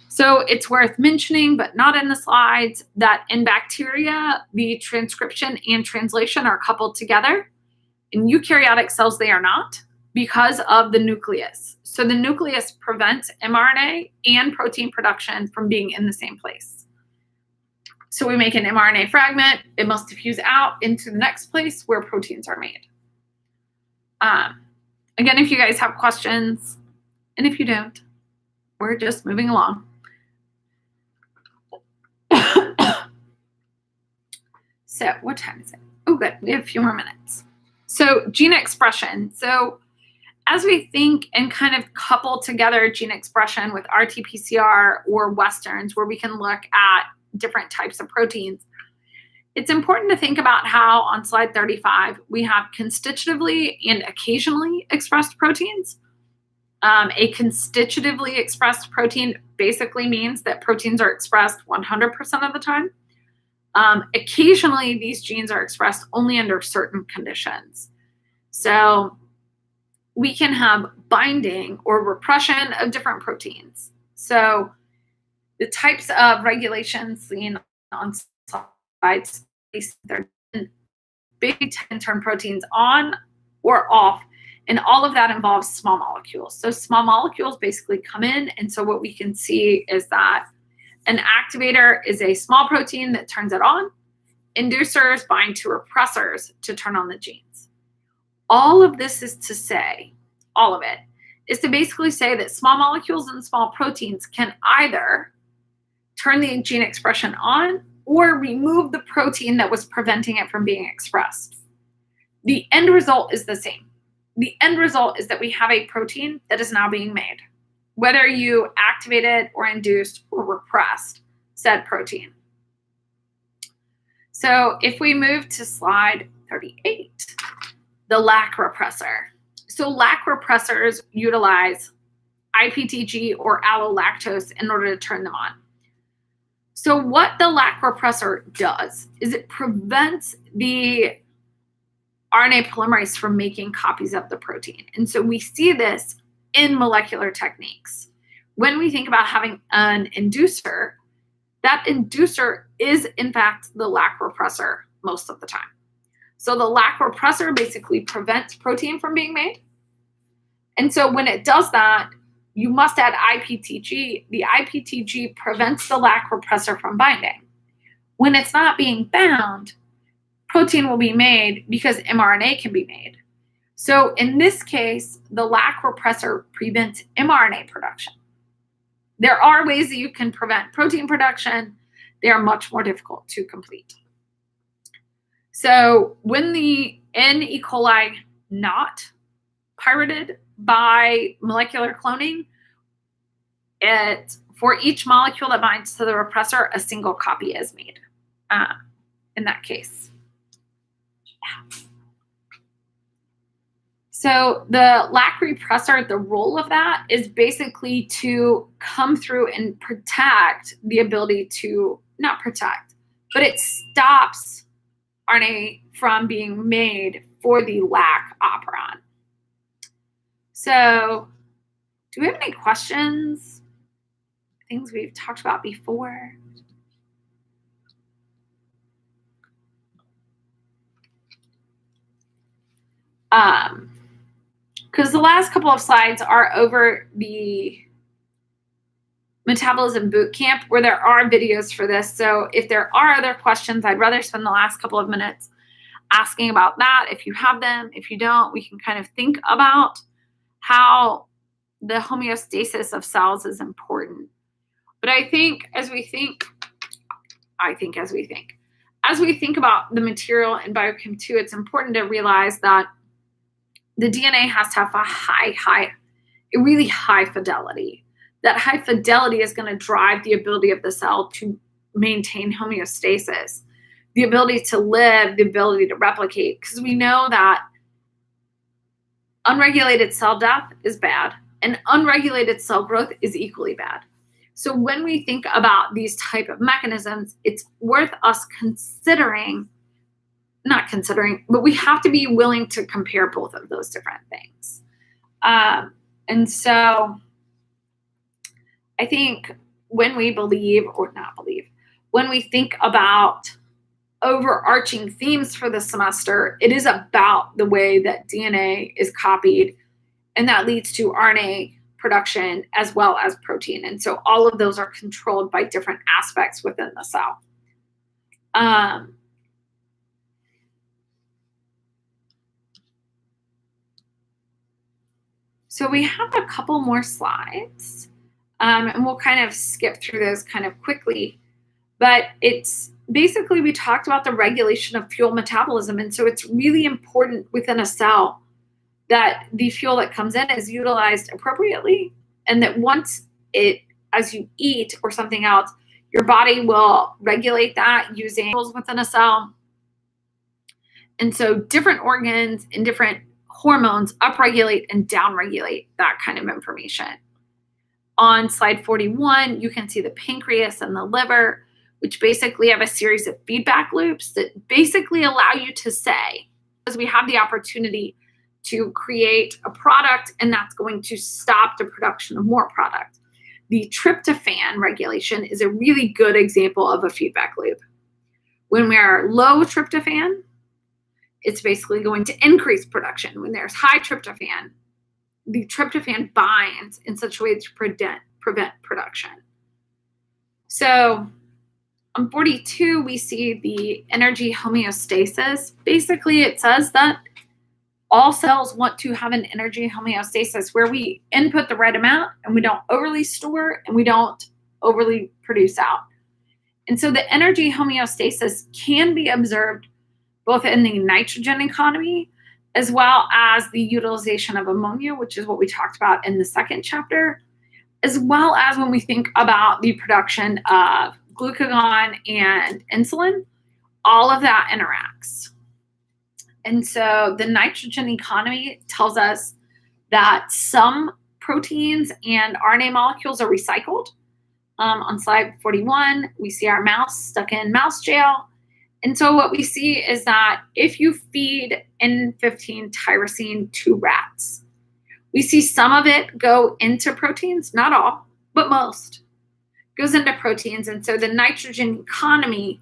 So it's worth mentioning, but not in the slides, that in bacteria, the transcription and translation are coupled together. In eukaryotic cells, they are not, because of the nucleus. So the nucleus prevents mRNA and protein production from being in the same place. So we make an mRNA fragment, it must diffuse out into the next place where proteins are made. Again, if you guys have questions, and if you don't, we're just moving along. So what time is it? Oh, good, we have a few more minutes. So gene expression. So as we think and kind of couple together gene expression with RT-PCR or Westerns, where we can look at different types of proteins, it's important to think about how on slide 35, we have constitutively and occasionally expressed proteins. A constitutively expressed protein basically means that proteins are expressed 100% of the time. Occasionally, these genes are expressed only under certain conditions. So we can have binding or repression of different proteins. So the types of regulations seen on slides, they're big can turn proteins on or off, and all of that involves small molecules. So small molecules basically come in, and so what we can see is that an activator is a small protein that turns it on. Inducers bind to repressors to turn on the genes. All of this is to say, all of it, is to basically say that small molecules and small proteins can either turn the gene expression on or remove the protein that was preventing it from being expressed. The end result is the same. The end result is that we have a protein that is now being made, whether you activated or induced or repressed said protein. So if we move to slide 38, the lac repressor. So lac repressors utilize IPTG or allolactose in order to turn them on. So what the lac repressor does is it prevents the RNA polymerase from making copies of the protein. And so we see this in molecular techniques. when we think about having an inducer, that inducer is in fact the lac repressor most of the time. So the lac repressor basically prevents protein from being made. And so when it does that, you must add IPTG. The IPTG prevents the lac repressor from binding. When it's not being bound, protein will be made because mRNA can be made. So in this case, the lac repressor prevents mRNA production. There are ways that you can prevent protein production. They are much more difficult to complete. So when the N. E. coli not pirated by molecular cloning, for each molecule that binds to the repressor, a single copy is made in that case. Yeah. So the lac repressor, the role of that is basically to come through and protect the ability to, not protect, but it stops RNA from being made for the lac operon. So do we have any questions? Things we've talked about before? Because the last couple of slides are over the metabolism boot camp where there are videos for this. So if there are other questions, I'd rather spend the last couple of minutes asking about that. If you have them, if you don't, we can kind of think about how the homeostasis of cells is important. But I think as we think about the material in Biochem 2, it's important to realize that the DNA has to have a really high fidelity. That high fidelity is going to drive the ability of the cell to maintain homeostasis, the ability to live, the ability to replicate, because we know that unregulated cell death is bad and unregulated cell growth is equally bad. So when we think about these type of mechanisms, it's worth us but we have to be willing to compare both of those different things. And so I think when we when we think about overarching themes for the semester, it is about the way that DNA is copied, and that leads to RNA production as well as protein. And so all of those are controlled by different aspects within the cell. So we have a couple more slides, and we'll kind of skip through those kind of quickly. But it's basically, we talked about the regulation of fuel metabolism. And so it's really important within a cell that the fuel that comes in is utilized appropriately, and that once as you eat or something else, your body will regulate that using within a cell. And so different organs and different hormones upregulate and downregulate that kind of information. On slide 41, you can see the pancreas and the liver, which basically have a series of feedback loops that basically allow you to say, because we have the opportunity to create a product, and that's going to stop the production of more product. The tryptophan regulation is a really good example of a feedback loop. When we're low tryptophan, it's basically going to increase production. When there's high tryptophan, the tryptophan binds in such a way to prevent production. So on 42, we see the energy homeostasis. Basically, it says that all cells want to have an energy homeostasis where we input the right amount and we don't overly store and we don't overly produce out. And so the energy homeostasis can be observed both in the nitrogen economy as well as the utilization of ammonia, which is what we talked about in the second chapter, as well as when we think about the production of glucagon and insulin. All of that interacts. And so the nitrogen economy tells us that some proteins and RNA molecules are recycled. On slide 41, we see our mouse stuck in mouse jail. And so what we see is that if you feed N15 tyrosine to rats, we see some of it go into proteins, not all, but most, goes into proteins. And so the nitrogen economy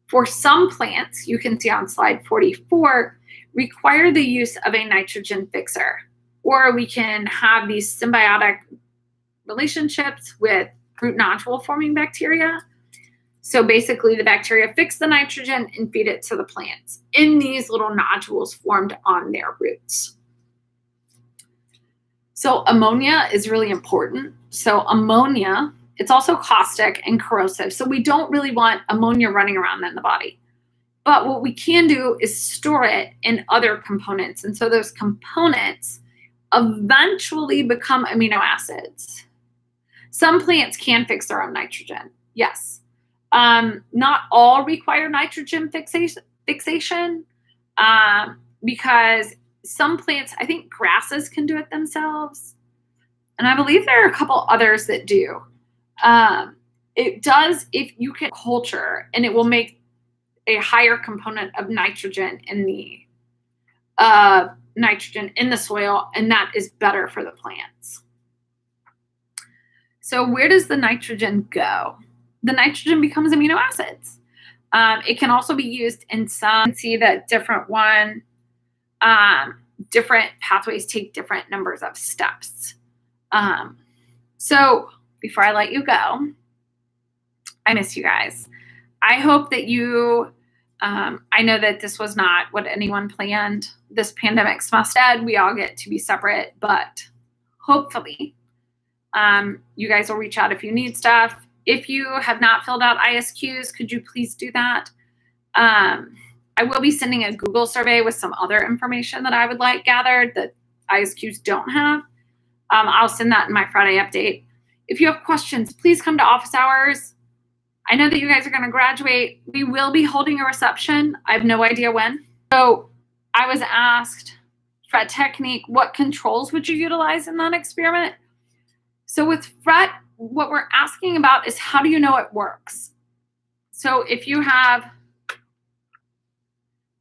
for some plants, you can see on slide 44, require the use of a nitrogen fixer. Or we can have these symbiotic relationships with root nodule forming bacteria. So basically the bacteria fix the nitrogen and feed it to the plants in these little nodules formed on their roots. So ammonia is really important. So ammonia, it's also caustic and corrosive. So we don't really want ammonia running around in the body. But what we can do is store it in other components. And so those components eventually become amino acids. Some plants can fix their own nitrogen, yes. Not all require nitrogen fixation because some plants, I think grasses can do it themselves. And I believe there are a couple others that do. It does if you can culture, and it will make a higher component of nitrogen in the soil, and that is better for the plants. So where does the nitrogen go? The nitrogen becomes amino acids. It can also be used in some, see that different pathways take different numbers of steps. So before I let you go, I miss you guys. I hope that you, I know that this was not what anyone planned. This pandemic must end. We all get to be separate, but hopefully you guys will reach out if you need stuff. If you have not filled out ISQs, could you please do that? I will be sending a Google survey with some other information that I would like gathered that ISQs don't have. I'll send that in my Friday update. If you have questions, please come to office hours. I know that you guys are going to graduate. We will be holding a reception. I have no idea when. So I was asked, FRET technique, what controls would you utilize in that experiment? So with FRET, what we're asking about is how do you know it works? So if you have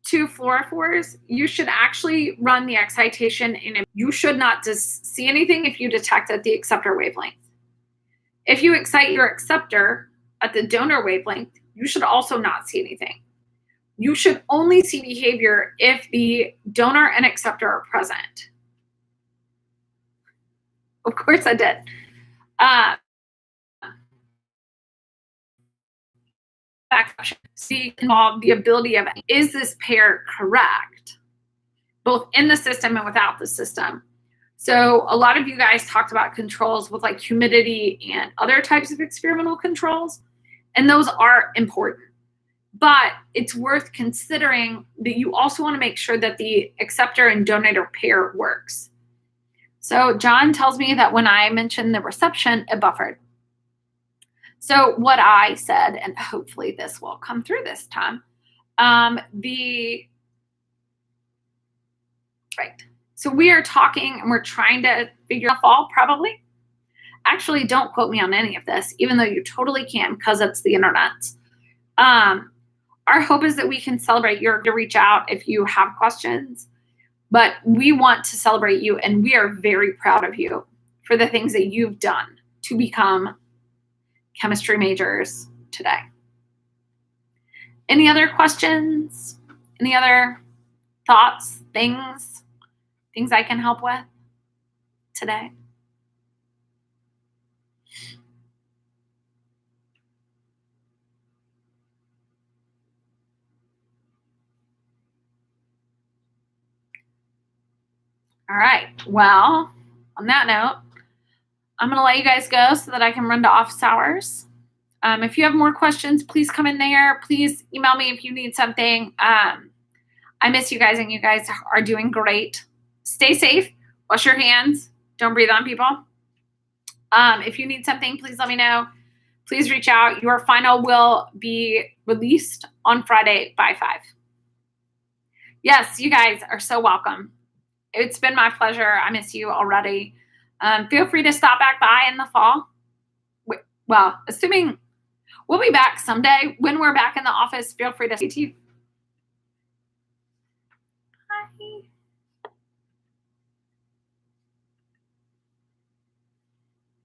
2 fluorophores, you should actually run the excitation and you should not just see anything if you detect at the acceptor wavelength. If you excite your acceptor at the donor wavelength, you should also not see anything. You should only see behavior if the donor and acceptor are present. Of course I did. See involve the ability of, is this pair correct, both in the system and without the system? So a lot of you guys talked about controls with like humidity and other types of experimental controls, and those are important. But it's worth considering that you also want to make sure that the acceptor and donator pair works. So John tells me that when I mentioned the reception, it buffered. So what I said, and hopefully this will come through this time, right. So we are talking and we're trying to figure out fall, probably. Actually, don't quote me on any of this, even though you totally can, because it's the internet. Our hope is that we can celebrate. You're to reach out if you have questions, but we want to celebrate you, and we are very proud of you for the things that you've done to become chemistry majors today. Any other questions? Any other thoughts, things I can help with today? All right, well, on that note, I'm going to let you guys go so that I can run to office hours. If you have more questions, please come in there. Please email me if you need something. I miss you guys, and you guys are doing great. Stay safe. Wash your hands. Don't breathe on people. If you need something, please let me know. Please reach out. Your final will be released on Friday by 5. Yes, you guys are so welcome. It's been my pleasure. I miss you already. Feel free to stop back by in the fall. Well, assuming we'll be back someday. When we're back in the office, feel free to see you. Bye.